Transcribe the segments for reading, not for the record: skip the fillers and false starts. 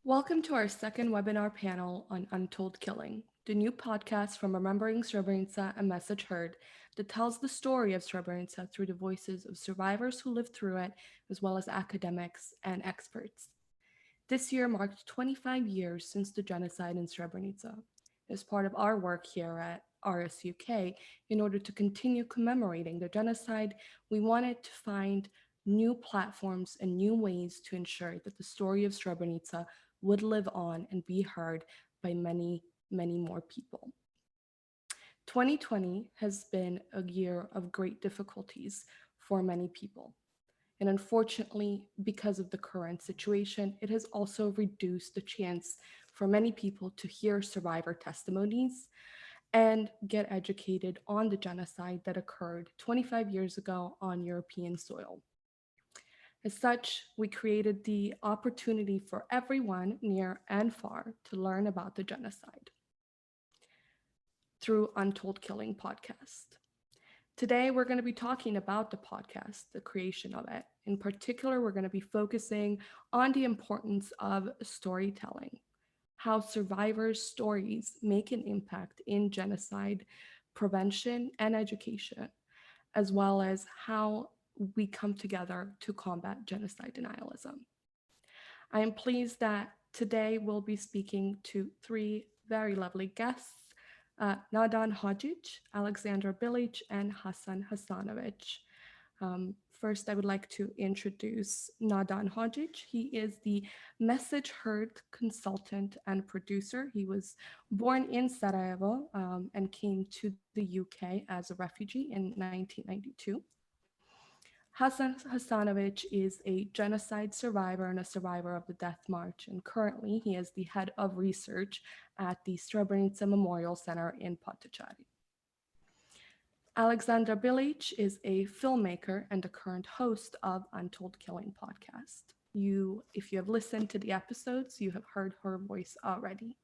Welcome to our second webinar panel on Untold Killing, the new podcast from Remembering Srebrenica, a message heard that tells the story of Srebrenica through the voices of survivors who lived through it, as well as academics and experts. This year marked 25 years since the genocide in Srebrenica. As part of our work here at RSUK, in order to continue commemorating the genocide, we wanted to find new platforms and new ways to ensure that the story of Srebrenica would live on and be heard by many, many more people. 2020 has been a year of great difficulties for many people. And unfortunately, because of the current situation, it has also reduced the chance for many people to hear survivor testimonies and get educated on the genocide that occurred 25 years ago on European soil. As such, we created the opportunity for everyone near and far to learn about the genocide through Untold Killing podcast. Today, we're going to be talking about the podcast, the creation of it. In particular, we're going to be focusing on the importance of storytelling, how survivors' stories make an impact in genocide prevention and education, as well as how we come together to combat genocide denialism. I am pleased that today we'll be speaking to three very lovely guests, Nadan Hodge, Aleksandra Bilić, and Hassan Hasanovic. First, I would like to introduce Nadan Hodge. He is the message heard consultant and producer. He was born in Sarajevo and came to the UK as a refugee in 1992. Hassan Hasanovic is a genocide survivor and a survivor of the Death March, and currently he is the head of research at the Srebrenica Memorial Center in Potocari. Aleksandra Bilić is a filmmaker and the current host of Untold Killing podcast. If you have listened to the episodes, you have heard her voice already.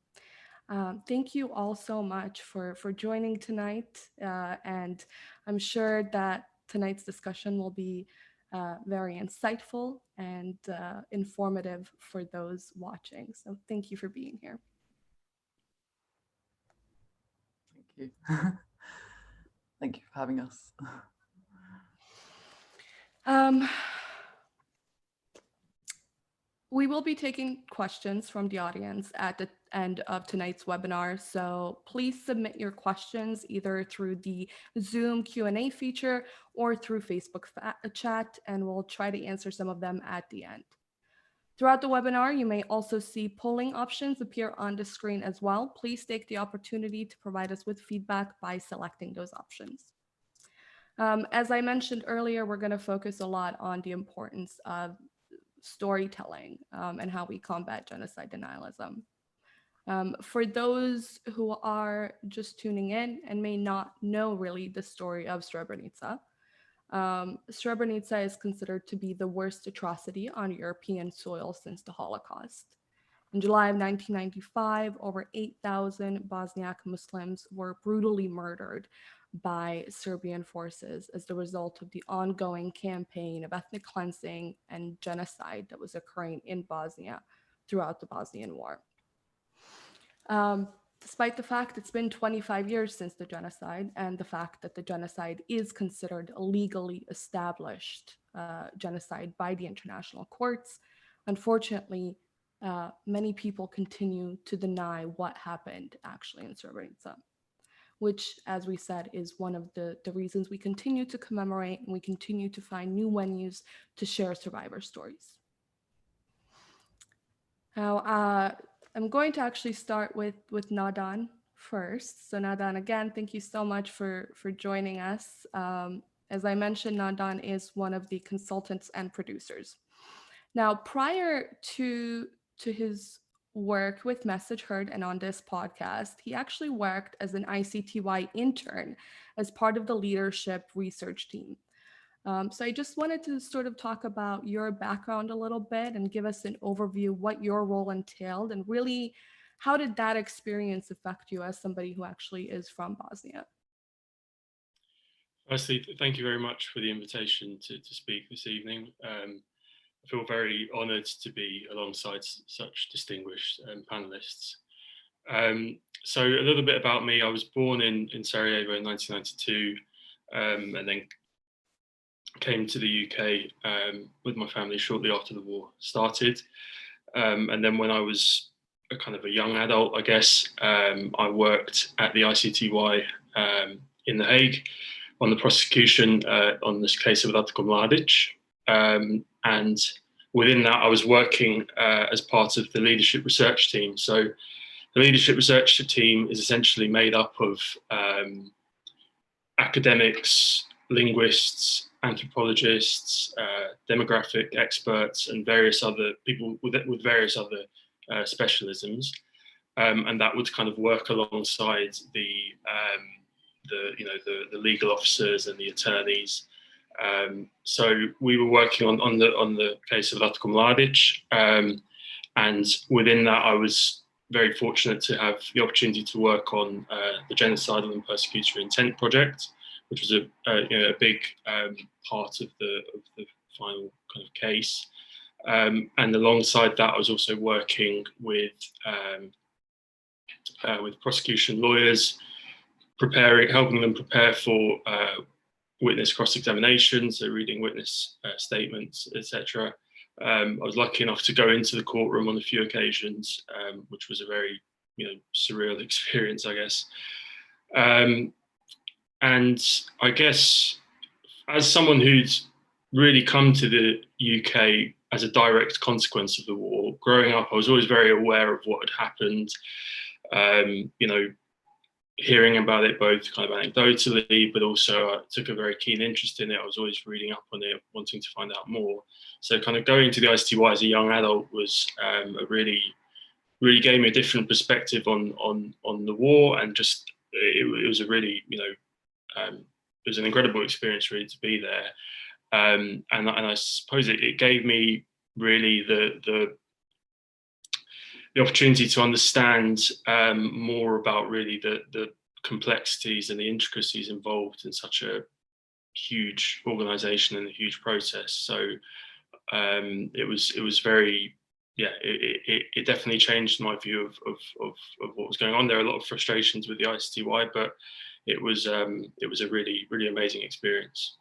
Thank you all so much for joining tonight, and I'm sure that tonight's discussion will be very insightful and informative for those watching. So thank you for being here. Thank you. Thank you for having us. We will be taking questions from the audience at the end of tonight's webinar, so please submit your questions either through the Zoom Q&A feature or through Facebook chat, and we'll try to answer some of them at the end. Throughout the webinar, you may also see polling options appear on the screen as well. Please take the opportunity to provide us with feedback by selecting those options. As I mentioned earlier, we're going to focus a lot on the importance of storytelling and how we combat genocide denialism. For those who are just tuning in and may not know really the story of Srebrenica, Srebrenica is considered to be the worst atrocity on European soil since the Holocaust. In July of 1995, over 8,000 Bosniak Muslims were brutally murdered by Serbian forces as the result of the ongoing campaign of ethnic cleansing and genocide that was occurring in Bosnia throughout the Bosnian War. Despite the fact it's been 25 years since the genocide and the fact that the genocide is considered a legally established genocide by the international courts, unfortunately, many people continue to deny what happened actually in Srebrenica, which, as we said, is one of the reasons we continue to commemorate and we continue to find new venues to share survivor stories. Now, I'm going to actually start with Nadan first. So Nadan, again, thank you so much for joining us. As I mentioned, Nadan is one of the consultants and producers. Now, prior to his work with Message Heard and on this podcast, he actually worked as an ICTY intern as part of the leadership research team. So I just wanted to sort of talk about your background a little bit and give us an overview what your role entailed and really how did that experience affect you as somebody who actually is from Bosnia? Firstly, thank you very much for the invitation to speak this evening. I feel very honoured to be alongside such distinguished panelists. So a little bit about me. I was born in Sarajevo in 1992, and then came to the UK with my family shortly after the war started. And then when I was a kind of a young adult, I guess, I worked at the ICTY in The Hague on the prosecution on this case of Ratko Mladic. And within that, I was working as part of the leadership research team. So the leadership research team is essentially made up of academics, linguists, anthropologists, demographic experts, and various other people with various other specialisms, and that would kind of work alongside the legal officers and the attorneys. So we were working on the case of Ratko Mladic, and within that, I was very fortunate to have the opportunity to work on the Genocidal and Persecutory Intent project, which was a big part of the final kind of case. And alongside that, I was also working with prosecution lawyers, helping them prepare for witness cross-examination, so reading witness statements, etc. I was lucky enough to go into the courtroom on a few occasions, which was a very, surreal experience, I guess. And I guess as someone who's really come to the UK as a direct consequence of the war, growing up, I was always very aware of what had happened. Hearing about it both kind of anecdotally, but also I took a very keen interest in it. I was always reading up on it, wanting to find out more. So kind of going to the ICTY as a young adult was really gave me a different perspective on the war, and just it was a really, it was an incredible experience really to be there. And I suppose it gave me really the opportunity to understand more about really the complexities and the intricacies involved in such a huge organization and a huge process. So it was very, it definitely changed my view of what was going on. There are a lot of frustrations with the ICTY, but it was a really, really amazing experience.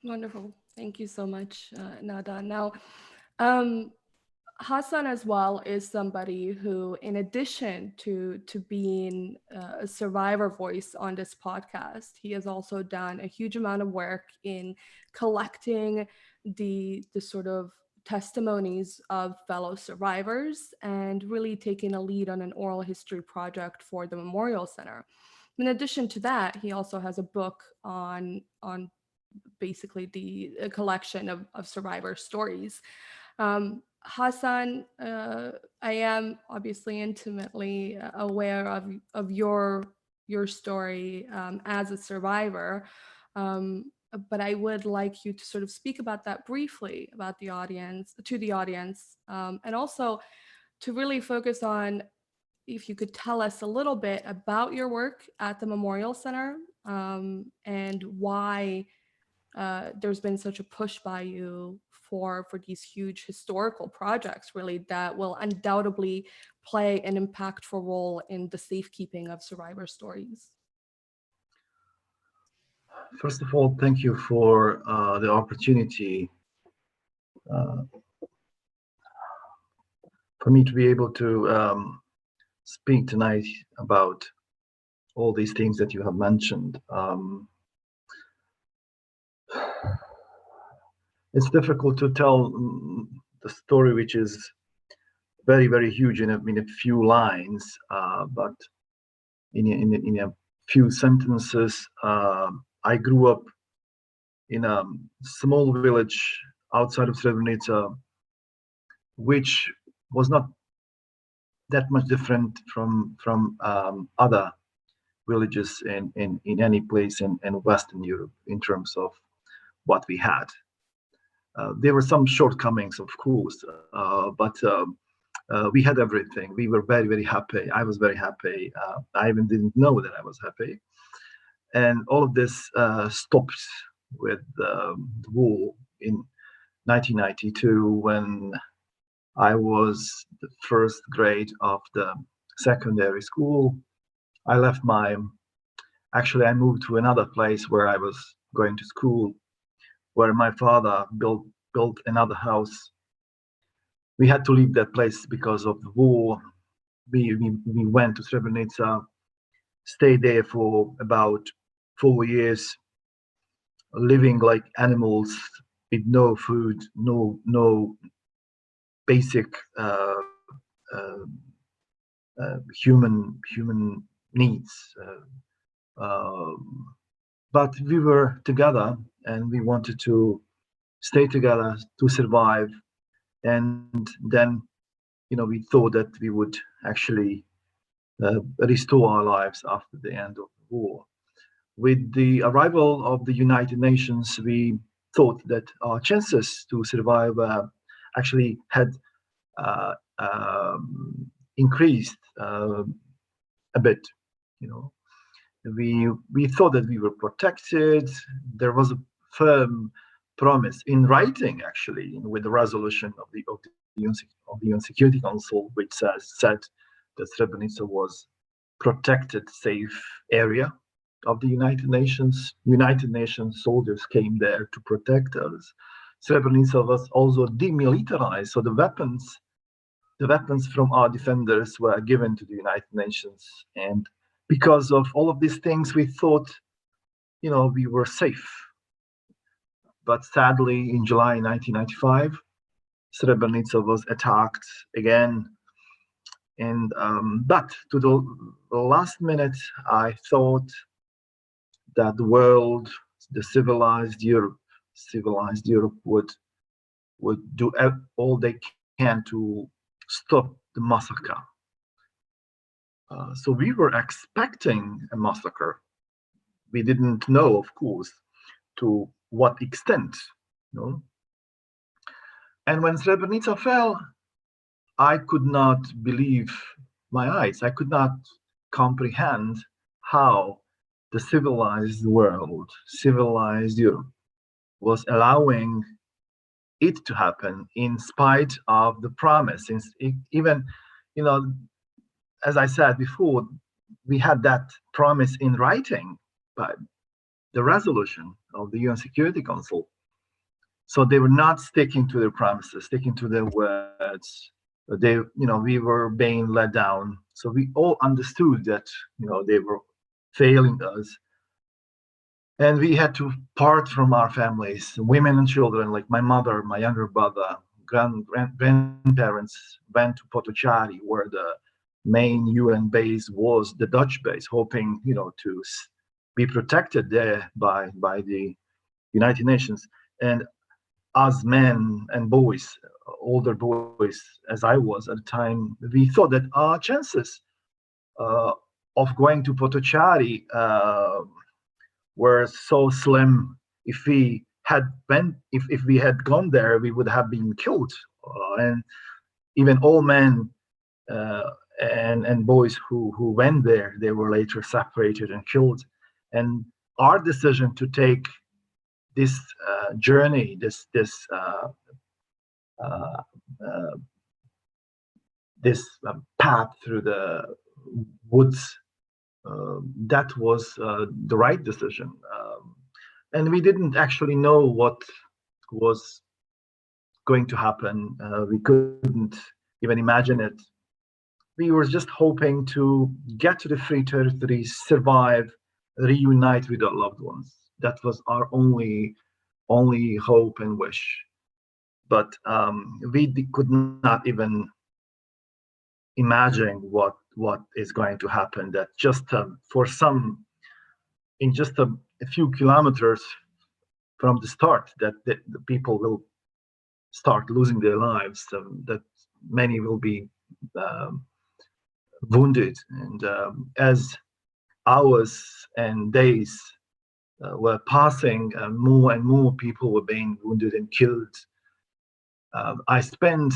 Wonderful. Thank you so much, Nadan. Now, Hassan as well is somebody who, in addition to being a survivor voice on this podcast, he has also done a huge amount of work in collecting the sort of testimonies of fellow survivors and really taking a lead on an oral history project for the Memorial Center. In addition to that, he also has a book on basically the collection of survivor stories. Hassan, I am obviously intimately aware of your story as a survivor, but I would like you to sort of speak about that briefly about the audience, and also to really focus on if you could tell us a little bit about your work at the Memorial Center and why there's been such a push by you for these huge historical projects, really, that will undoubtedly play an impactful role in the safekeeping of survivor stories. First of all, thank you for the opportunity for me to be able to speak tonight about all these things that you have mentioned. It's difficult to tell the story, which is very, very huge in a few lines, but in a few sentences. I grew up in a small village outside of Srebrenica, which was not that much different from other villages in any place in Western Europe in terms of what we had. There were some shortcomings, of course, but we had everything. We were very, very happy. I was very happy. I even didn't know that I was happy. And all of this stopped with the war in 1992 when I was the first grade of the secondary school. I moved to another place where I was going to school, where my father built another house. We had to leave that place because of the war. We went to Srebrenica, stayed there for about 4 years, living like animals with no food, no basic uh, human needs. But we were together, and we wanted to stay together to survive. And then, we thought that we would actually restore our lives after the end of the war. With the arrival of the United Nations, we thought that our chances to survive actually had uh, increased a bit. We thought that we were protected. There was a firm promise in writing, actually, with the resolution of the UN Security Council, which said that Srebrenica was protected, safe area of the United Nations. United Nations soldiers came there to protect us. Srebrenica was also demilitarized, so the weapons from our defenders were given to the United Nations. And because of all of these things, we thought, we were safe. But sadly, in July 1995, Srebrenica was attacked again. And but to the last minute, I thought that the world, the civilized Europe would do all they can to stop the massacre. So we were expecting a massacre. We didn't know, of course, to what extent. And when Srebrenica fell, I could not believe my eyes. I could not comprehend how the civilized world, civilized Europe, was allowing it to happen in spite of the promise. Even, as I said before, we had that promise in writing, but the resolution of the UN Security Council. So they were not sticking to their promises, sticking to their words. We were being let down. So we all understood that, they were failing us. And we had to part from our families, women and children, like my mother, my younger brother, grandparents went to Potocari, where the main UN base was, the Dutch base, hoping, to be protected there by the United Nations. And us men and boys, older boys, as I was at the time, we thought that our chances of going to Potocari were so slim. If we had gone there, we would have been killed. And even all men and boys who went there, they were later separated and killed. And our decision to take this journey, this path through the woods, that was the right decision. And we didn't actually know what was going to happen. We couldn't even imagine it. We were just hoping to get to the free territory, survive, reunite with our loved ones. That was our only hope and wish. But we could not even imagine what is going to happen. That just in just a few kilometers from the start, that the people will start losing their lives, that many will be wounded. And as hours and days were passing, more and more people were being wounded and killed. I spent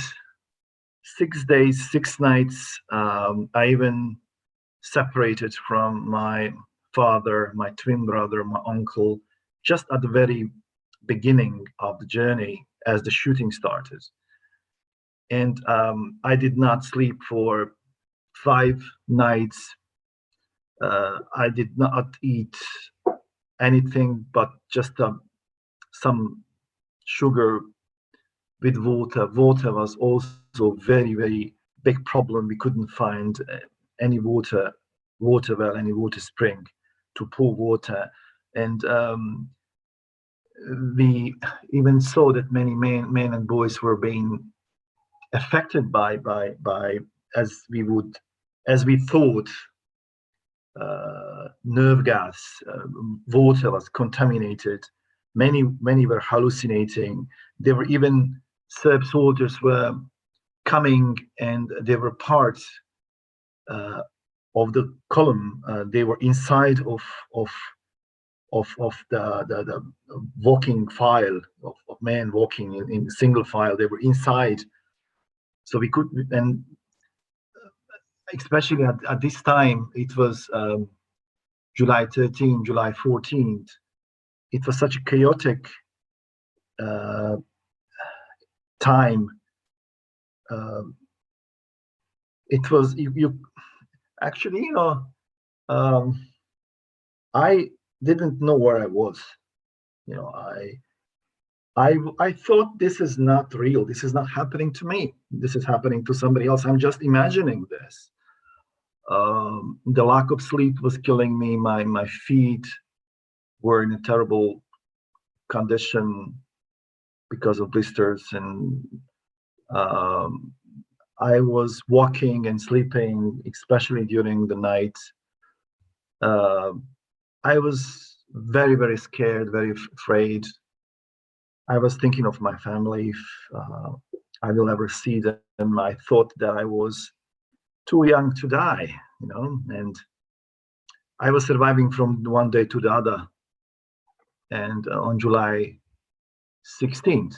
6 days, 6 nights. I even separated from my father, my twin brother, my uncle, just at the very beginning of the journey as the shooting started. And I did not sleep for 5 nights. I did not eat anything but just some sugar with water. Water was also very, very big problem. We couldn't find any water well, any water spring to pour water. And we even saw that many men and boys were being affected by as we thought, nerve gas. Water was contaminated. Many were hallucinating. There were even Serb soldiers were coming, and they were part of the column. They were inside of the walking file of men walking in single file. They were inside, so we could, and especially at this time, it was July 13th, July 14th. It was such a chaotic time. It was you actually, I didn't know where I was. I thought this is not real. This is not happening to me. This is happening to somebody else. I'm just imagining this. The lack of sleep was killing me. My feet were in a terrible condition because of blisters, and I was walking and sleeping, especially during the night. I was very, very scared, very afraid. I was thinking of my family, if I will ever see them. I thought that I was too young to die, and I was surviving from one day to the other. And on July 16th,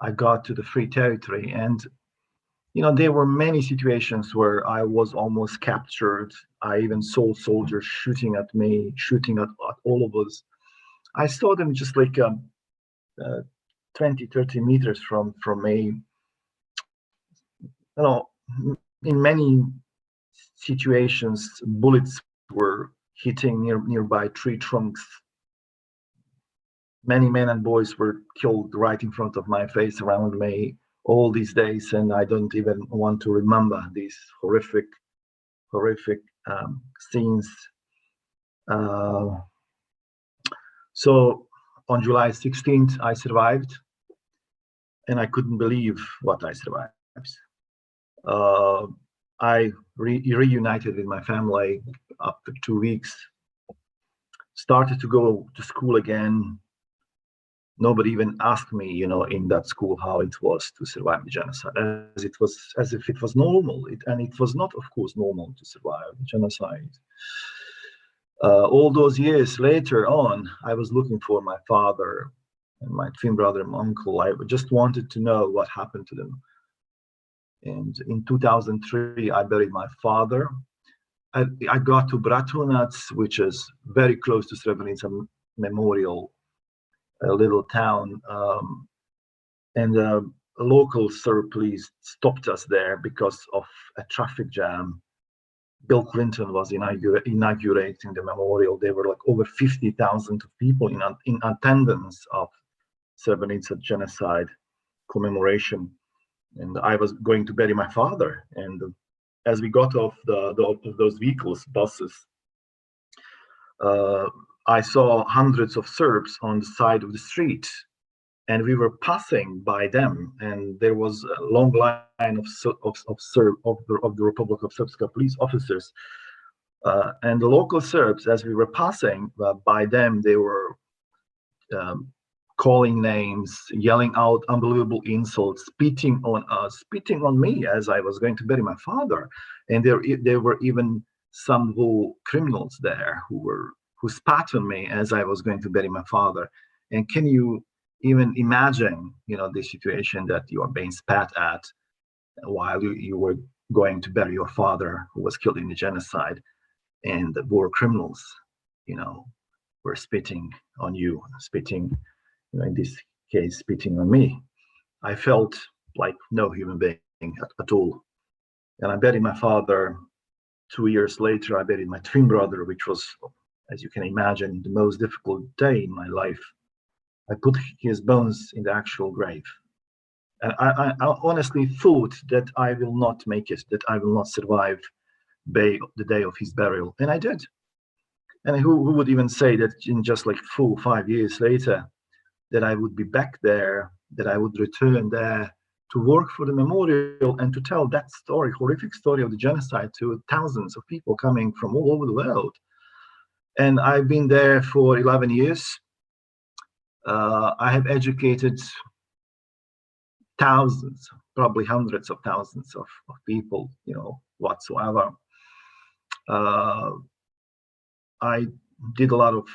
I got to the free territory, and there were many situations where I was almost captured. I even saw soldiers shooting at me, shooting at all of us. I saw them just like 20, 30 meters from me. In many situations, bullets were hitting nearby tree trunks. Many men and boys were killed right in front of my face, around me, all these days, and I don't even want to remember these horrific scenes. So on July 16th, I survived, and I couldn't believe what I survived. I reunited with my family after 2 weeks, started to go to school again. Nobody even asked me, in that school how it was to survive the genocide, as if it was normal. And it was not, of course, normal to survive the genocide. All those years later on, I was looking for my father and my twin brother and uncle. I just wanted to know what happened to them. And in 2003, I buried my father. I got to Bratunac, which is very close to Srebrenica Memorial, a little town, and a local Serb police stopped us there because of a traffic jam. Bill Clinton was inaugurating the memorial. There were like over 50,000 people in attendance of Srebrenica genocide commemoration. And I was going to bury my father. And as we got off those vehicles, buses, I saw hundreds of Serbs on the side of the street, and we were passing by them, and there was a long line of the Republic of Srpska police officers, and the local Serbs, as we were passing by them, they were calling names, yelling out unbelievable insults, spitting on us, spitting on me as I was going to bury my father. And there were even some criminals there who spat on me as I was going to bury my father. And can you even imagine, the situation that you are being spat at while you were going to bury your father who was killed in the genocide, and the war criminals, were spitting on you, spitting in this case, spitting on me. I felt like no human being at all. And I buried my father. 2 years later, I buried my twin brother, which was, as you can imagine, the most difficult day in my life. I put his bones in the actual grave. And I honestly thought that I will not make it, that I will not survive the day of his burial. And I did. And who would even say that in just like 4 or 5 years later, that I would be back there, that I would return there to work for the memorial and to tell that story, horrific story of the genocide to thousands of people coming from all over the world. And I've been there for 11 years. I have educated thousands, probably hundreds of thousands of people, whatsoever. I did a lot of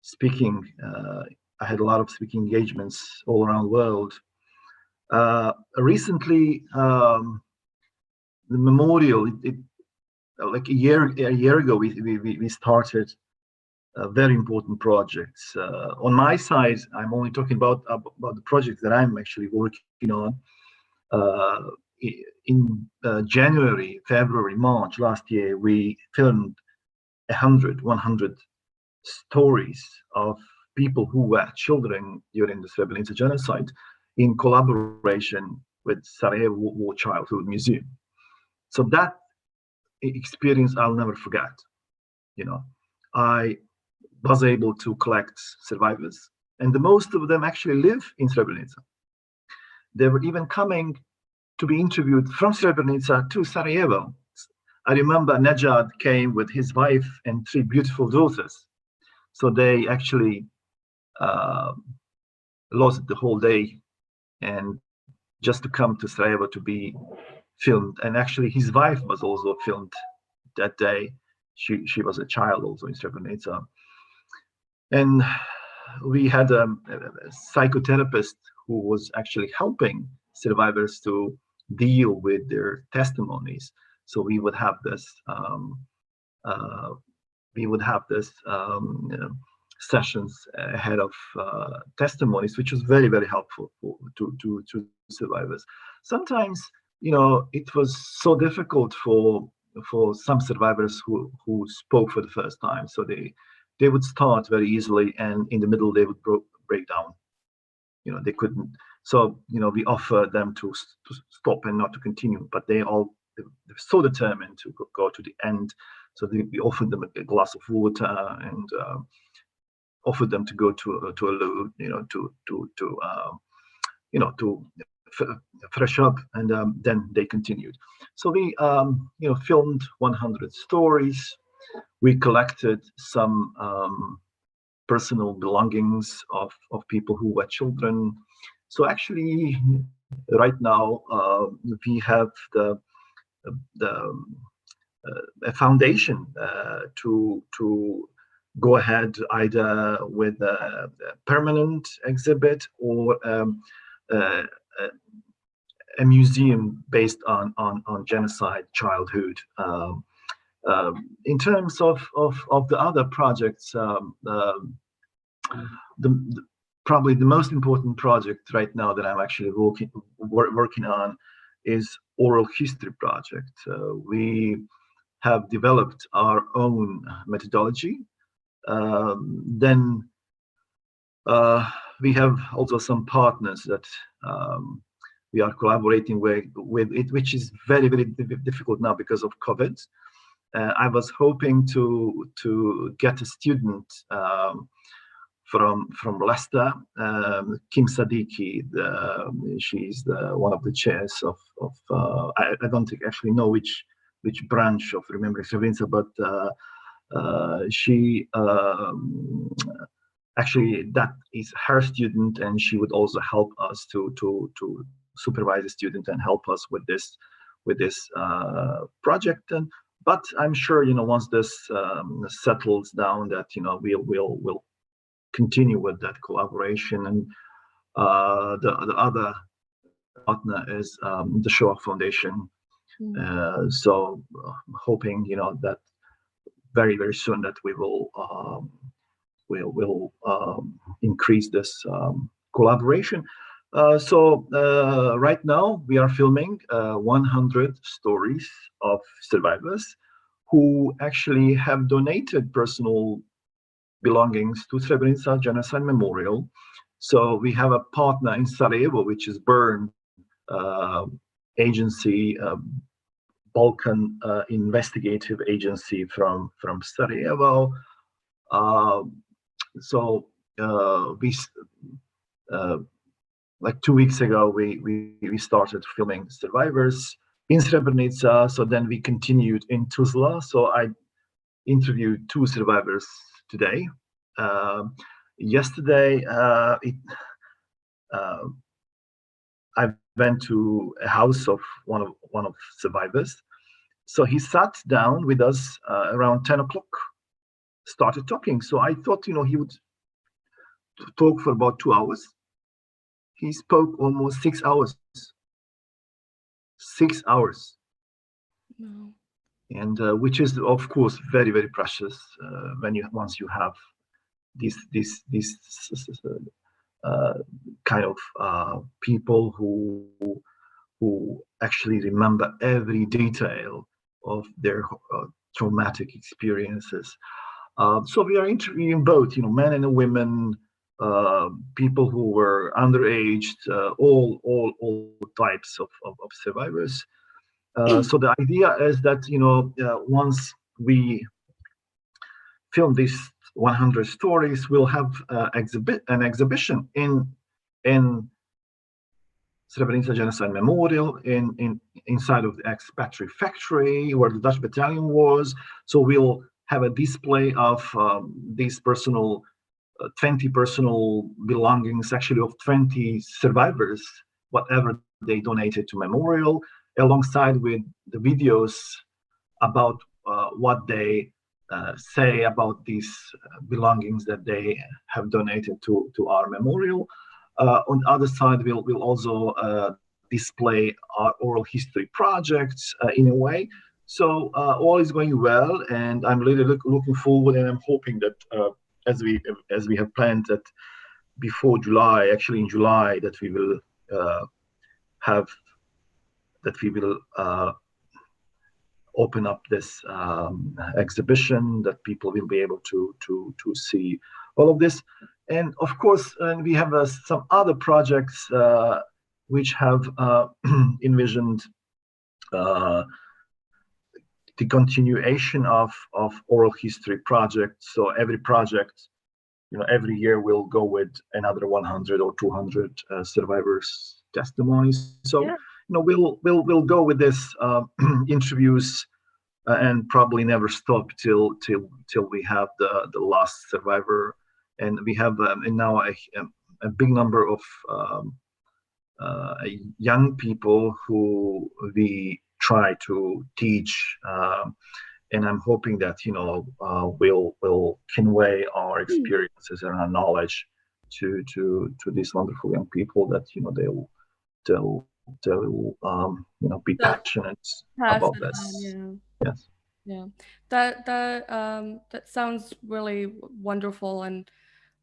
speaking. I had a lot of speaking engagements all around the world. Recently, the memorial, like a year ago, we started a very important projects. On my side, I'm only talking about the projects that I'm actually working on. In January, February, March last year, we filmed 100 stories of people who were children during the Srebrenica genocide in collaboration with Sarajevo War Childhood Museum. So that experience I'll never forget. I was able to collect survivors, and the most of them actually live in Srebrenica. They were even coming to be interviewed from Srebrenica to Sarajevo. I remember Nejad came with his wife and 3 beautiful daughters. So they actually lost the whole day and just to come to Sarajevo to be filmed. And actually his wife was also filmed that day. She was a child also in Srebrenica. And we had a psychotherapist who was actually helping survivors to deal with their testimonies. So we would have this sessions ahead of testimonies, which was very, very helpful to survivors. Sometimes, it was so difficult for some survivors who spoke for the first time. So they would start very easily, and in the middle they would break down. They couldn't. So we offered them to stop and not to continue, but they were so determined to go to the end. So we offered them a glass of water and offered them to go to a loo, to fresh up, and then they continued. So we filmed 100 stories. We collected some personal belongings of people who were children. So actually, right now we have a foundation to go ahead either with a permanent exhibit or a museum based on genocide childhood. In terms of the other projects, probably the most important project right now that I'm actually working on is oral history project. We have developed our own methodology. Then we have also some partners that we are collaborating with it, which is very, very difficult now because of COVID. I was hoping to get a student from Leicester, Kim Sadiki. She's one of the chairs of I don't actually know which branch of Remembering Srebrenica, but she actually, that is her student, and she would also help us to supervise the student and help us with this project. But I'm sure once this settles down, that we'll continue with that collaboration. And the other partner is the Shoah Foundation. So hoping that very, very soon that we'll will increase this collaboration. So right now we are filming 100 stories of survivors who actually have donated personal belongings to Srebrenica Genocide Memorial. So we have a partner in Sarajevo, which is Bern agency, Balkan investigative agency from Sarajevo. So we like 2 weeks ago we started filming survivors in Srebrenica. So then we continued in Tuzla. So I interviewed 2 survivors today. Yesterday, I went to a house of one of survivors. So he sat down with us around 10 o'clock, started talking. So I thought, he would talk for about 2 hours. He spoke almost 6 hours. 6 hours. No. And which is, of course, very, very precious once you have these kind of people who actually remember every detail of their traumatic experiences. So we are interviewing both, men and women, people who were underaged, all types of survivors. So the idea is that once we film these 100 stories, we'll have an exhibition in Srebrenica Genocide Memorial inside of the ex-battery factory where the Dutch battalion was. So we'll have a display of these 20 personal belongings, actually of 20 survivors, whatever they donated to memorial, alongside with the videos about what they say about these belongings that they have donated to our memorial. On the other side, we'll also display our oral history projects in a way. So all is going well, and I'm really looking forward, and I'm hoping that as we have planned that before July, actually in July, that we will open up this exhibition, that people will be able to see all of this. And of course, we have some other projects which have envisioned the continuation of oral history projects. So every project, every year we'll go with another 100 or 200 survivors' testimonies. So Yeah. we'll go with this interviews and probably never stop till we have the last survivor. And we have and now a big number of young people who we try to teach, and I'm hoping that we'll convey our experiences and our knowledge to these wonderful young people, that they'll be passionate about Pass it this. on, Yes. yeah. That sounds really wonderful, and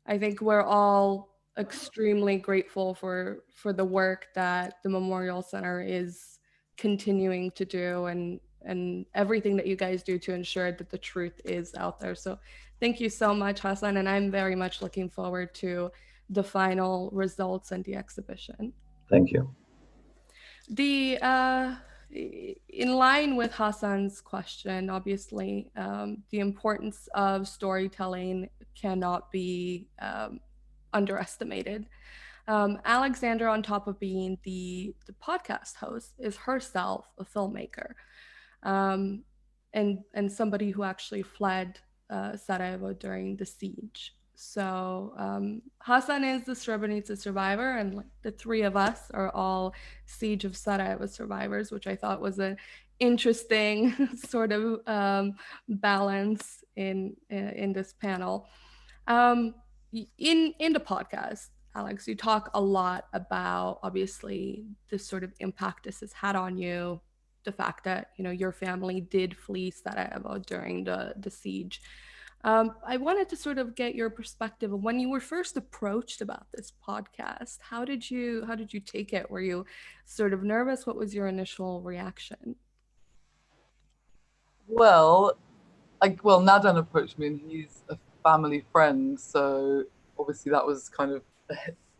I think we're all extremely grateful for the work that the Memorial Center is continuing to do, and everything that you guys do to ensure that the truth is out there. So thank you so much, Hassan, and I'm very much looking forward to the final results and the exhibition. Thank you. In line with Hassan's question, obviously, the importance of storytelling cannot be underestimated. Aleksandra, on top of being the podcast host, is herself a filmmaker, and somebody who actually fled Sarajevo during the siege. So Hassan is the Srebrenica survivor, and like the three of us are all Siege of Sarajevo survivors, which I thought was an interesting sort of balance in this panel. In the podcast, Alex, you talk a lot about obviously the sort of impact this has had on you, the fact that your family did flee Sarajevo during the siege. I wanted to sort of get your perspective of when you were first approached about this podcast. How did you take it? Were you sort of nervous? What was your initial reaction? Well, Nadan approached me, and he's a family friend, so obviously that was kind of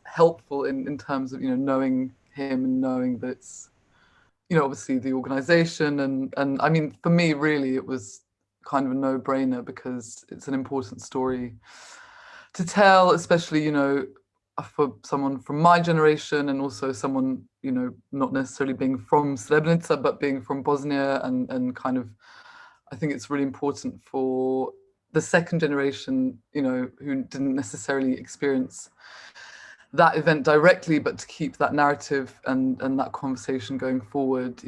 helpful in terms of knowing him and knowing that it's obviously the organization, and I mean, for me really it was kind of a no-brainer because it's an important story to tell, especially for someone from my generation, and also someone not necessarily being from Srebrenica but being from Bosnia, and kind of I think it's really important for the second generation who didn't necessarily experience that event directly, but to keep that narrative and that conversation going forward.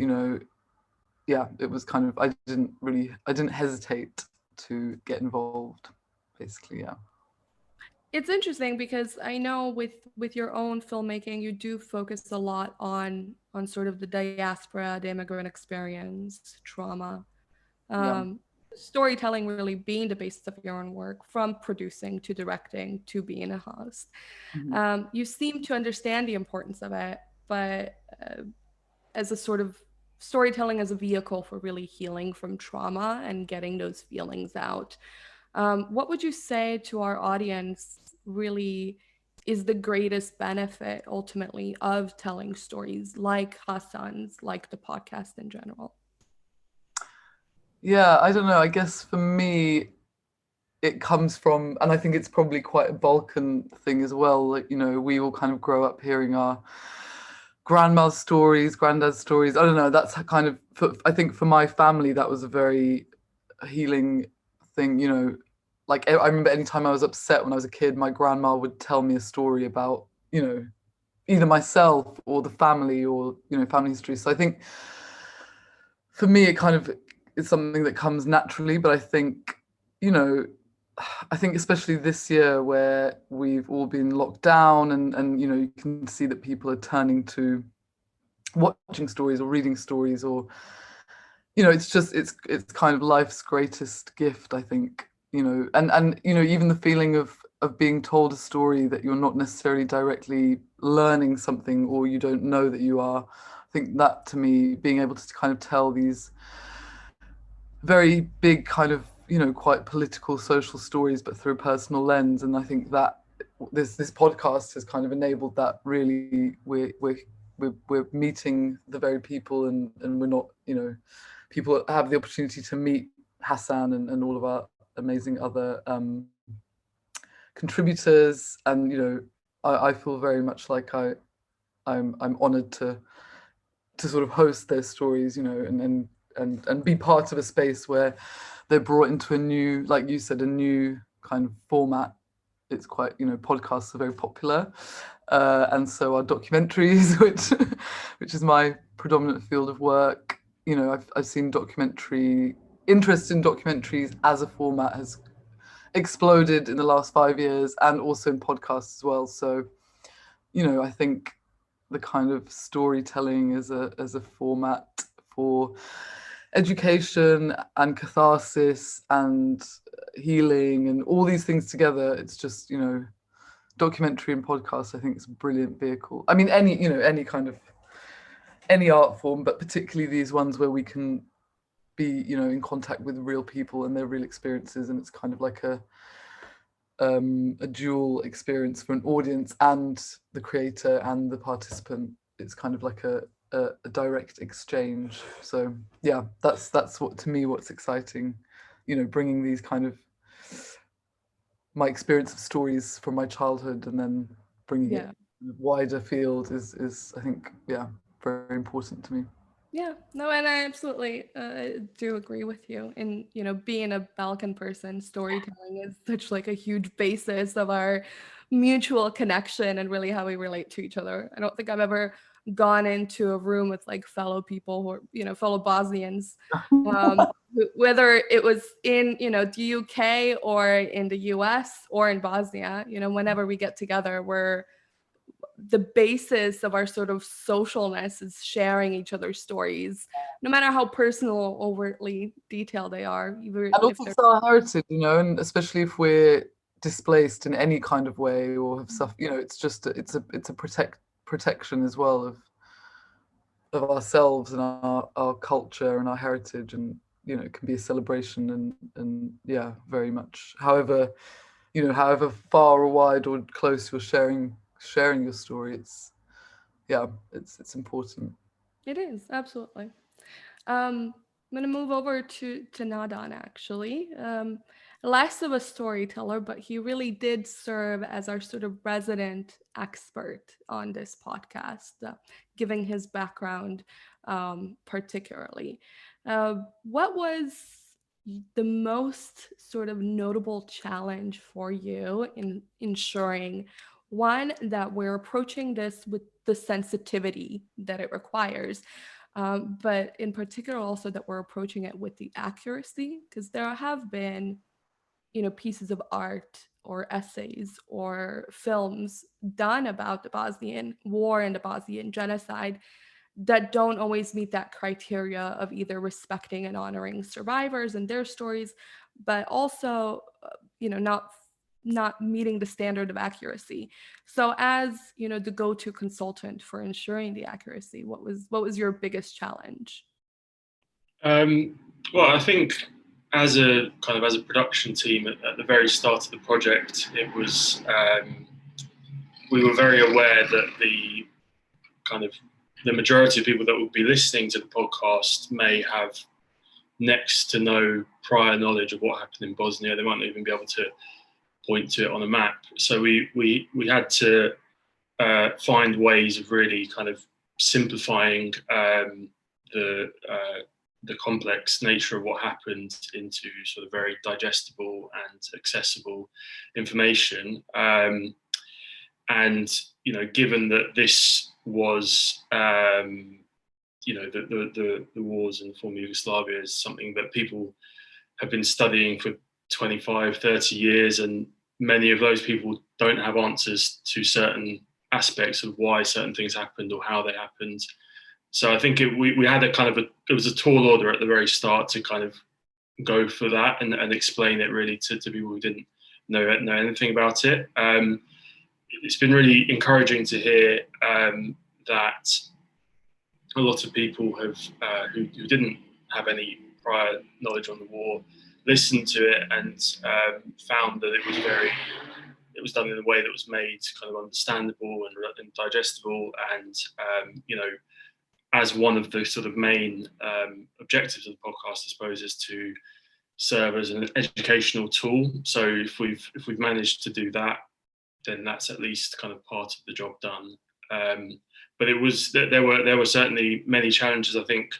Yeah, it was kind of, I didn't hesitate to get involved, basically. Yeah. It's interesting because I know with your own filmmaking, you do focus a lot on sort of the diaspora, the immigrant experience, trauma. Yeah. Storytelling really being the basis of your own work, from producing to directing to being a host. You seem to understand the importance of it, but as a sort of storytelling as a vehicle for really healing from trauma and getting those feelings out. What would you say to our audience really is the greatest benefit ultimately of telling stories like Hassan's, like the podcast in general? Yeah, I don't know. I guess for me, it comes from, and I think it's probably quite a Balkan thing as well. Like, we all kind of grow up hearing our grandma's stories, granddad's stories. I don't know. That's kind of, I think for my family, that was a very healing thing. Like I remember anytime I was upset when I was a kid, my grandma would tell me a story about, either myself or the family or, family history. So I think for me, it kind of is something that comes naturally, but I think, especially this year where we've all been locked down and you can see that people are turning to watching stories or reading stories, or, it's kind of life's greatest gift, I think, and even the feeling of being told a story that you're not necessarily directly learning something, or you don't know that you are. I think that, to me, being able to kind of tell these very big kind of quite political social stories but through a personal lens, and I think that this podcast has kind of enabled that. Really, we're meeting the very people, and we're not, people have the opportunity to meet Hassan and all of our amazing other contributors, and I feel very much like I'm honored to sort of host their stories, and be part of a space where they're brought into a new, like you said, a new kind of format. It's quite, podcasts are very popular, and so are documentaries, which is my predominant field of work. I've seen interest in documentaries as a format has exploded in the last 5 years, and also in podcasts as well. So, I think the kind of storytelling as a format for education and catharsis and healing and all these things together, it's just, documentary and podcast, I think it's a brilliant vehicle. I mean, any kind of any art form, but particularly these ones where we can be, in contact with real people and their real experiences, and it's kind of like a dual experience for an audience and the creator and the participant. It's kind of like a direct exchange. So yeah, that's what, to me, what's exciting, bringing these kind of my experience of stories from my childhood and then bringing it in a wider field is I think, yeah, very important to me. Yeah, no, and I absolutely do agree with you. And, being a Balkan person, storytelling is such like a huge basis of our mutual connection and really how we relate to each other. I don't think I've ever gone into a room with like fellow people who are, fellow Bosnians, whether it was in, the UK or in the US or in Bosnia, whenever we get together, we're the basis of our sort of socialness is sharing each other's stories, no matter how personal or overtly detailed they are, even And if also they're it's our heritage, and especially if we're displaced in any kind of way or have suffered, it's just it's a protection as well of ourselves and our culture and our heritage, and it can be a celebration, and yeah, very much. However far or wide or close you're sharing your story, it's important. It is, absolutely. I'm going to move over to Nadan, actually. Less of a storyteller, but he really did serve as our sort of resident expert on this podcast, giving his background particularly. What was the most sort of notable challenge for you in ensuring, one, that we're approaching this with the sensitivity that it requires, but in particular also that we're approaching it with the accuracy? Because there have been, pieces of art or essays or films done about the Bosnian War and the Bosnian genocide that don't always meet that criteria of either respecting and honoring survivors and their stories, but also, not meeting the standard of accuracy. So as, the go-to consultant for ensuring the accuracy, what was your biggest challenge? Well, I think as a production team at the very start of the project, it was we were very aware that the majority of people that would be listening to the podcast may have next to no prior knowledge of what happened in Bosnia. They might not even be able to point to it on a map. So we had to find ways of really kind of simplifying the complex nature of what happened into sort of very digestible and accessible information. And given that this was the wars in the former Yugoslavia is something that people have been studying for 25, 30 years, and many of those people don't have answers to certain aspects of why certain things happened or how they happened. So I think we had it was a tall order at the very start to kind of go for that and explain it really to people who didn't know anything about it. It's been really encouraging to hear that a lot of people have who didn't have any prior knowledge on the war listened to it and found that it was done in a way that was made kind of understandable and digestible, and as one of the sort of main objectives of the podcast, I suppose, is to serve as an educational tool. So if we've managed to do that, then that's at least kind of part of the job done. But there were certainly many challenges. I think,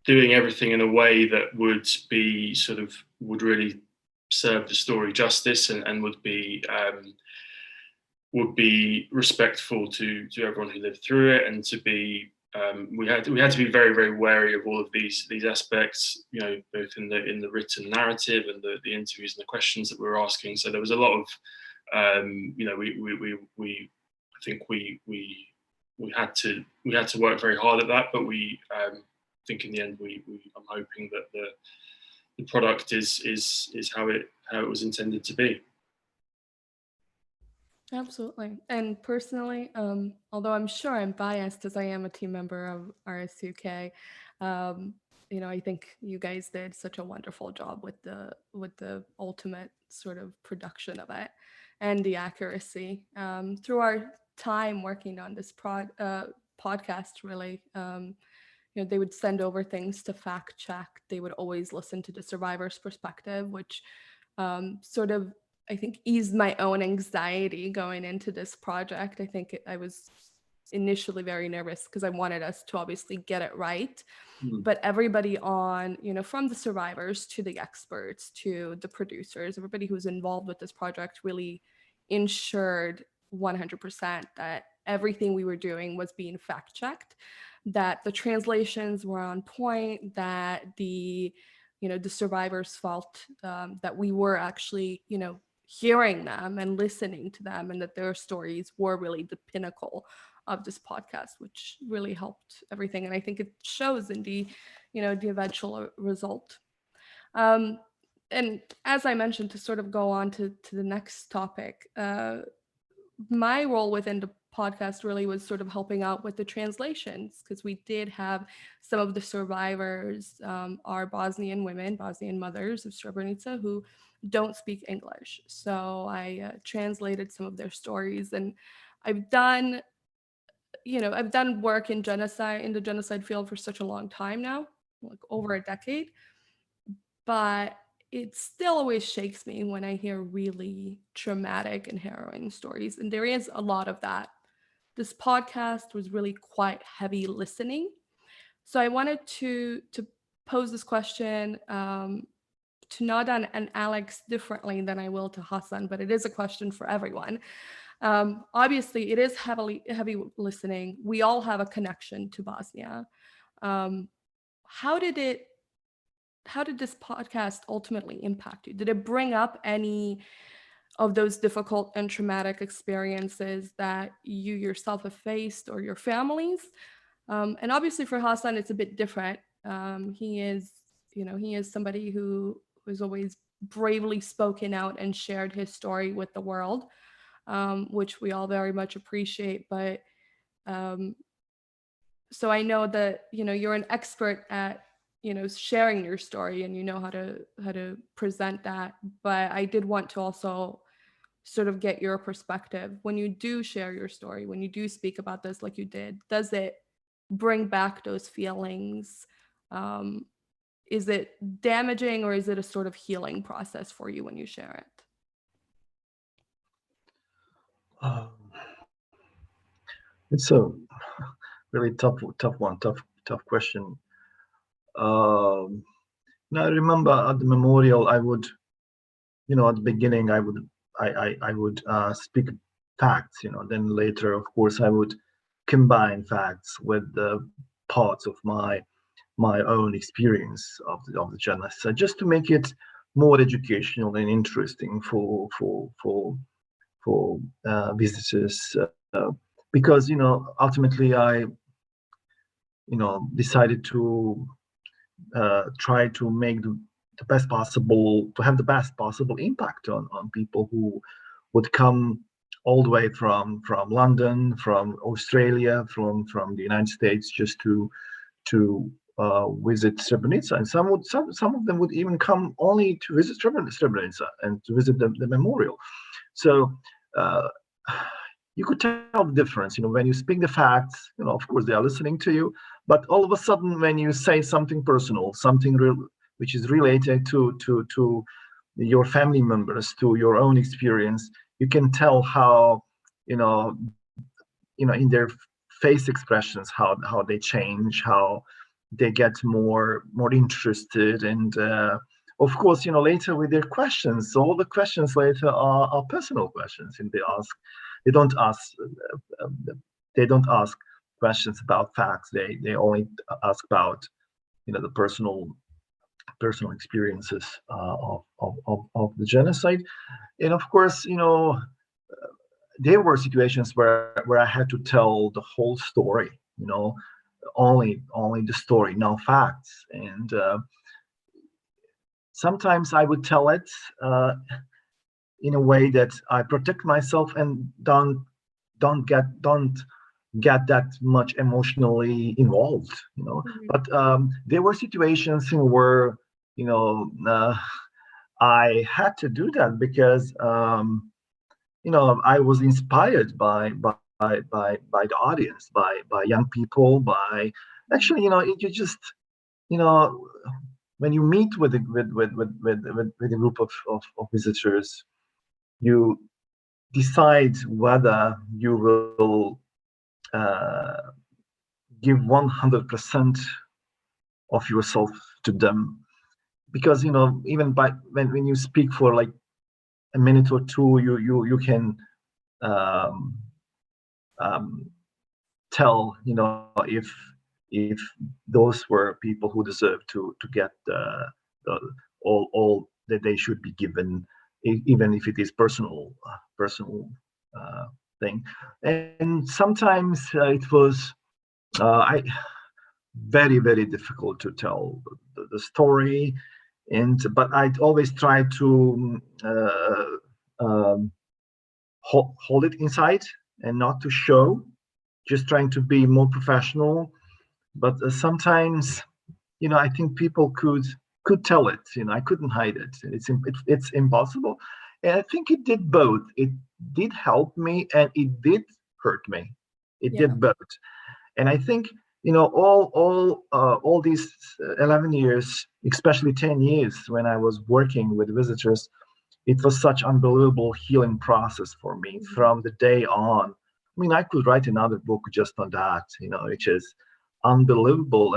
doing everything in a way that would really serve the story justice and would be respectful to everyone who lived through it, and to be we had to be very, very wary of all of these aspects, both in the written narrative and the interviews and the questions that we were asking. So there was a lot of I think we had to work very hard at that, but I think in the end I'm hoping that the product is how it was intended to be. Absolutely. And personally, although I'm sure I'm biased as I am a team member of RSUK, I think you guys did such a wonderful job with the ultimate sort of production of it and the accuracy. Through our time working on this podcast, really, they would send over things to fact check. They would always listen to the survivor's perspective, which sort of, I think, eased my own anxiety going into this project. I think I was initially very nervous because I wanted us to obviously get it right. But everybody on, from the survivors to the experts to the producers, everybody who was involved with this project really ensured 100% that everything we were doing was being fact checked, that the translations were on point, that the survivors felt that we were actually, hearing them and listening to them, and that their stories were really the pinnacle of this podcast, which really helped everything. And I think it shows in the, the eventual result. And as I mentioned, to sort of go on to the next topic, my role within the podcast really was sort of helping out with the translations, because we did have some of the survivors are Bosnian women, Bosnian mothers of Srebrenica, who don't speak English. So I translated some of their stories, and I've done, I've done work in the genocide field for such a long time now, like over a decade, but it still always shakes me when I hear really traumatic and harrowing stories. And there is a lot of that. This podcast was really quite heavy listening. So I wanted to pose this question to Nadan and Alex differently than I will to Hassan, but it is a question for everyone. Obviously, it is heavy listening. We all have a connection to Bosnia. Um, how did this podcast ultimately impact you? Did it bring up any of those difficult and traumatic experiences that you yourself have faced, or your families? And obviously for Hassan, it's a bit different. He is somebody who has always bravely spoken out and shared his story with the world, which we all very much appreciate. But um, so I know that you're an expert at sharing your story, and you know how to present that. But I did want to also sort of get your perspective when you do share your story, when you do speak about this like you did. Does it bring back those feelings? um, is it damaging, or is it a sort of healing process for you when you share it? Um, it's a really tough one, tough question. Now I remember at the memorial, I would, at the beginning, I would speak facts, then later, of course, I would combine facts with the parts of my own experience of the genocide, just to make it more educational and interesting for visitors, because ultimately I decided to try to make the best possible, to have the best possible impact on people who would come all the way from London, from Australia, from the United States, just to visit Srebrenica. And some of them would even come only to visit Srebrenica and to visit the memorial. So you could tell the difference, when you speak the facts, of course they are listening to you, but all of a sudden when you say something personal, something real, which is related to your family members, to your own experience, you can tell how, in their face expressions, how they change, how they get more interested. And of course, later with their questions, all the questions later are personal questions, and they don't ask questions about facts. They only ask about the personal experiences of the genocide. And of course, there were situations where I had to tell the whole story, only the story, no facts. And sometimes I would tell it in a way that I protect myself and don't get that much emotionally involved, Mhm. But there were situations in where I had to do that because I was inspired by the audience, by young people, by actually, you just, when you meet with a group of visitors, you decide whether you will give 100% of yourself to them, because even by when you speak for like a minute or two, you can um, tell if those were people who deserve to get the all that they should be given, even if it is personal thing. And sometimes it was I very, very difficult to tell the story, but I'd always try to hold it inside and not to show, just trying to be more professional. But sometimes, I think people could tell it. I couldn't hide it. It's impossible. And I think it did both. It did help me and it did hurt me. It did both. And I think all these 11 years, especially 10 years when I was working with visitors, it was such unbelievable healing process for me from the day on. I mean, I could write another book just on that, which is unbelievable.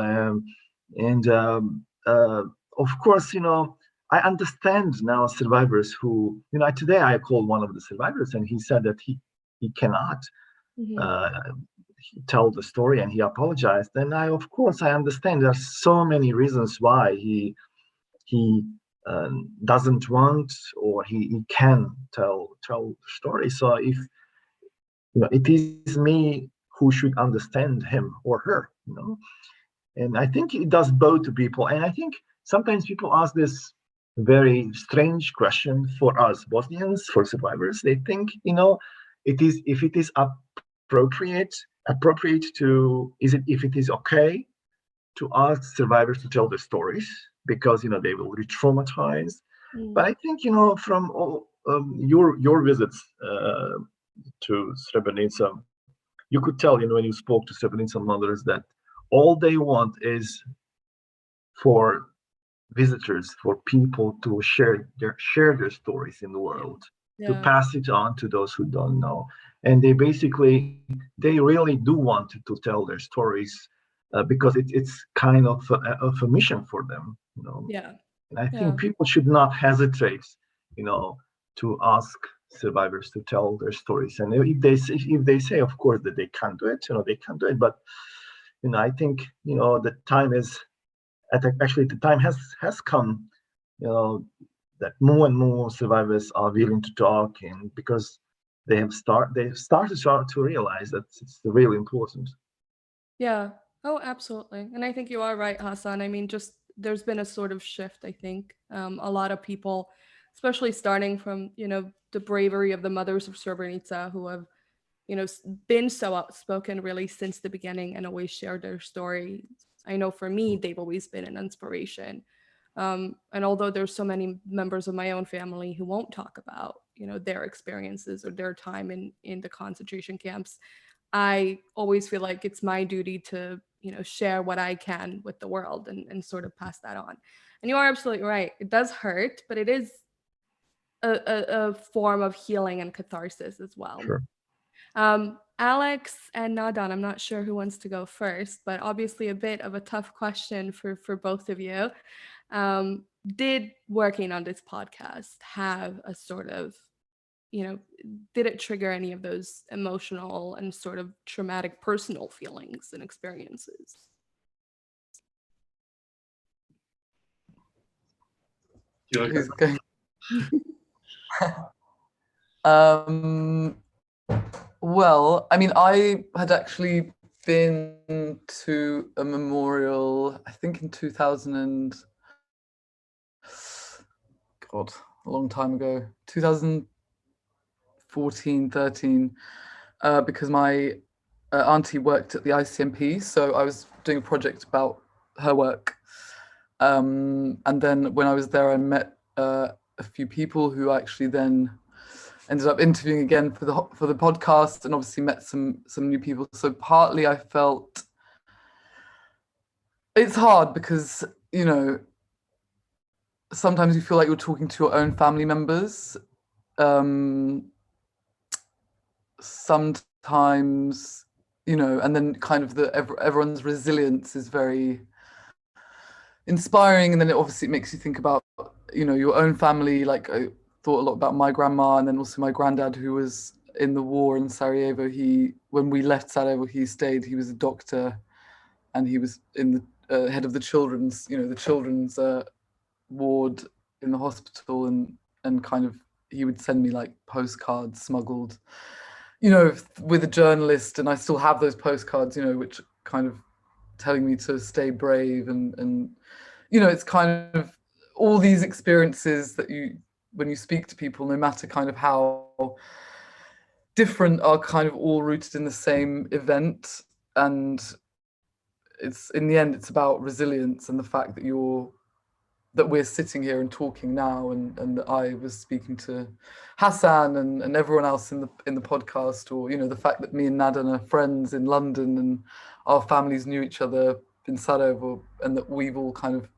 And of course, I understand now survivors who, today I called one of the survivors and he said that he cannot tell the story and he apologized. And of course, I understand there's so many reasons why he doesn't want or he can tell the story. So if it is me who should understand him or her, and I think it does both to people. And I think sometimes people ask this very strange question for us Bosnians, for survivors. They think, it is if it is appropriate to if it is okay to ask survivors to tell their stories because they will re-traumatize. But I think from all your visits to Srebrenica, you could tell when you spoke to Srebrenica mothers that all they want is for visitors, for people to share their stories in the world, to pass it on to those who don't know. And they really do want to tell their stories because it's kind of a mission for them, And I think people should not hesitate, to ask survivors to tell their stories. And if they say, of course, that they can't do it, they can't do it. But I think the time is actually the time has come, that more and more survivors are willing to talk, and because they've started to realize that it's really important. Yeah. Oh, absolutely. And I think you are right, Hassan. I mean, just there's been a sort of shift, I think. A lot of people, especially starting from, the bravery of the mothers of Srebrenica who have, been so outspoken really since the beginning and always shared their stories. I know for me, they've always been an inspiration. And although there's so many members of my own family who won't talk about, their experiences or their time in the concentration camps, I always feel like it's my duty to, share what I can with the world and sort of pass that on. And you are absolutely right. It does hurt, but it is a form of healing and catharsis as well. Sure. Alex and Nadan, I'm not sure who wants to go first, but obviously a bit of a tough question for both of you. Did working on this podcast have a sort of, did it trigger any of those emotional and sort of traumatic personal feelings and experiences? Who's going? Well, I mean, I had actually been to a memorial, I think in 2000 God, a long time ago, 2014, 13, because my auntie worked at the ICMP, so I was doing a project about her work. And then when I was there, I met a few people who actually then ended up interviewing again for the podcast, and obviously met some new people. So partly I felt it's hard because sometimes you feel like you're talking to your own family members. Sometimes, and then kind of everyone's resilience is very inspiring, and then it obviously makes you think about your own family. Like I thought a lot about my grandma, and then also my granddad, who was in the war in Sarajevo. When we left Sarajevo, he stayed. He was a doctor, and he was in the head of the children's ward in the hospital, and kind of he would send me like postcards smuggled, you know, with a journalist, and I still have those postcards, you know, which kind of telling me to stay brave, and you know, it's kind of all these experiences that you, when you speak to people, no matter kind of how different, are kind of all rooted in the same event. And it's, in the end, it's about resilience, and the fact that we're sitting here and talking now, and that I was speaking to Hassan and everyone else in the podcast, or, you know, the fact that me and Nadan are friends in London, and our families knew each other in Sarajevo, and that we've all kind of,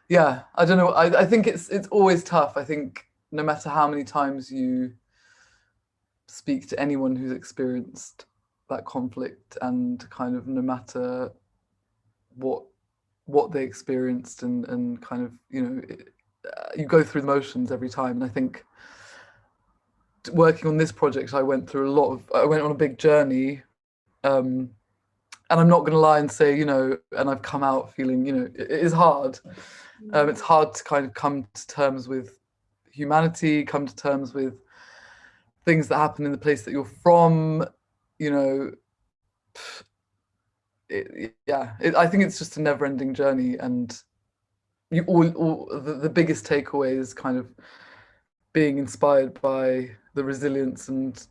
yeah, I don't know. I think it's always tough. I think no matter how many times you speak to anyone who's experienced that conflict, and kind of no matter what they experienced, and kind of, you know, you go through the motions every time. And I think working on this project, I went on a big journey, and I'm not going to lie and say, you know, and I've come out feeling, you know, it is hard. It's hard to kind of come to terms with humanity, come to terms with things that happen in the place that you're from, you know. I think it's just a never-ending journey, and the biggest takeaway is kind of being inspired by the resilience and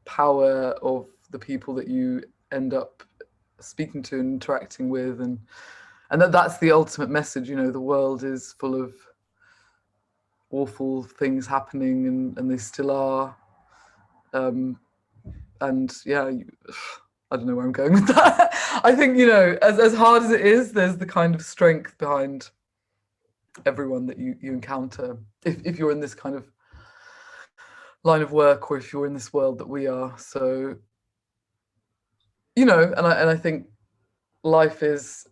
power of the people that you end up speaking to and interacting with, and that's the ultimate message. You know, the world is full of awful things happening, and they still are. And yeah, I don't know where I'm going with that. I think, you know, as hard as it is, there's the kind of strength behind everyone that you encounter, if you're in this kind of line of work, or if you're in this world that we are. So, you know, and I think life is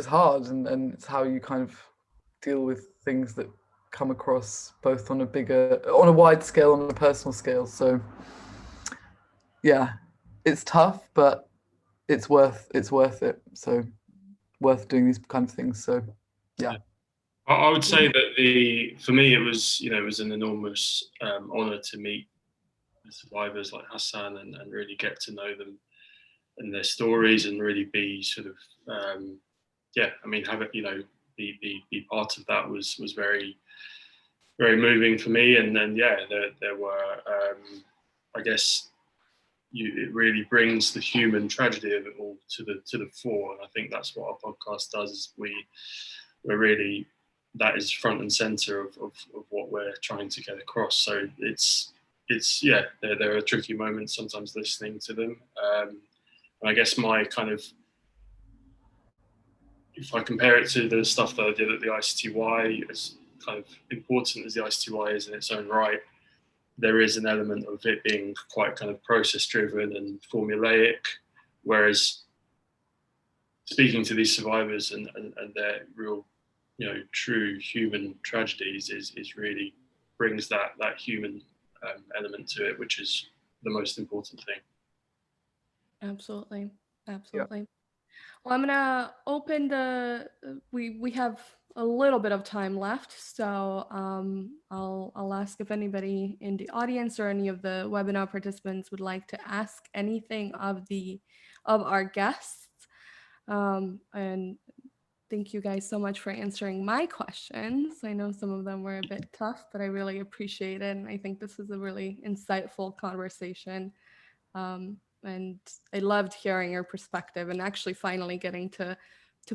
hard, and it's how you kind of deal with things that come across, both on a wide scale, on a personal scale. So yeah, it's tough, but it's worth it. So worth doing these kind of things. So yeah. I would say that for me, it was, you know, it was an enormous honor to meet the survivors like Hassan, and really get to know them and their stories, and really be sort of, I mean, have it, you know, be part of that was very, very moving for me. And then, yeah, there were, I guess, it really brings the human tragedy of it all to the fore. And I think that's what our podcast does, is we're really, that is front and center of what we're trying to get across. So it's yeah, there are tricky moments sometimes listening to them. And I guess my kind of, if I compare it to the stuff that I did at the ICTY, as kind of important as the ICTY is in its own right, there is an element of it being quite kind of process driven and formulaic, whereas speaking to these survivors and their real, you know, true human tragedies is really brings that human element to it, which is the most important thing. Absolutely. Yeah. Well, I'm gonna open we have a little bit of time left, so I'll ask if anybody in the audience or any of the webinar participants would like to ask anything of our guests. And thank you guys so much for answering my questions. I know some of them were a bit tough, but I really appreciate it, and I think this is a really insightful conversation. And I loved hearing your perspective, and actually finally getting to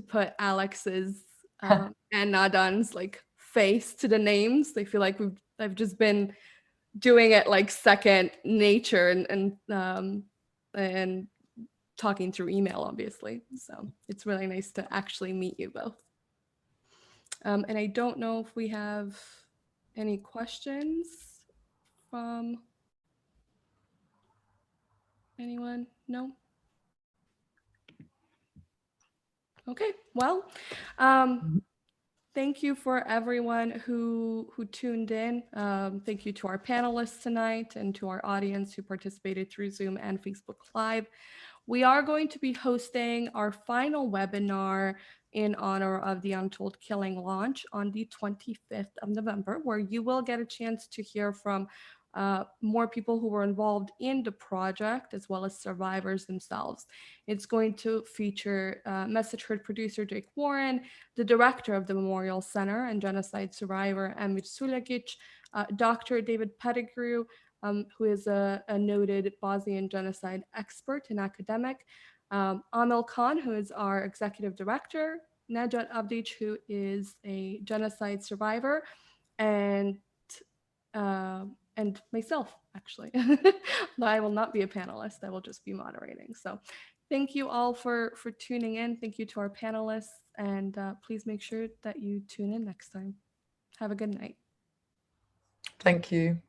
put Alex's and Nadan's like face to the names. I feel like I've just been doing it like second nature, and talking through email, obviously. So it's really nice to actually meet you both. And I don't know if we have any questions from anyone. No? Okay, well, thank you for everyone who tuned in. Thank you to our panelists tonight, and to our audience who participated through Zoom and Facebook Live. We are going to be hosting our final webinar in honor of the Untold Killing launch on the 25th of November, where you will get a chance to hear from more people who were involved in the project, as well as survivors themselves. It's going to feature Message Heard producer Jake Warren, the director of the Memorial Center and genocide survivor Emir Suljagic, Dr. David Pettigrew, who is a noted Bosnian genocide expert and academic, Amel Khan, who is our executive director, Najat Avdic, who is a genocide survivor, and myself, actually. I will not be a panelist. I will just be moderating. So thank you all for tuning in. Thank you to our panelists. And please make sure that you tune in next time. Have a good night. Thank you.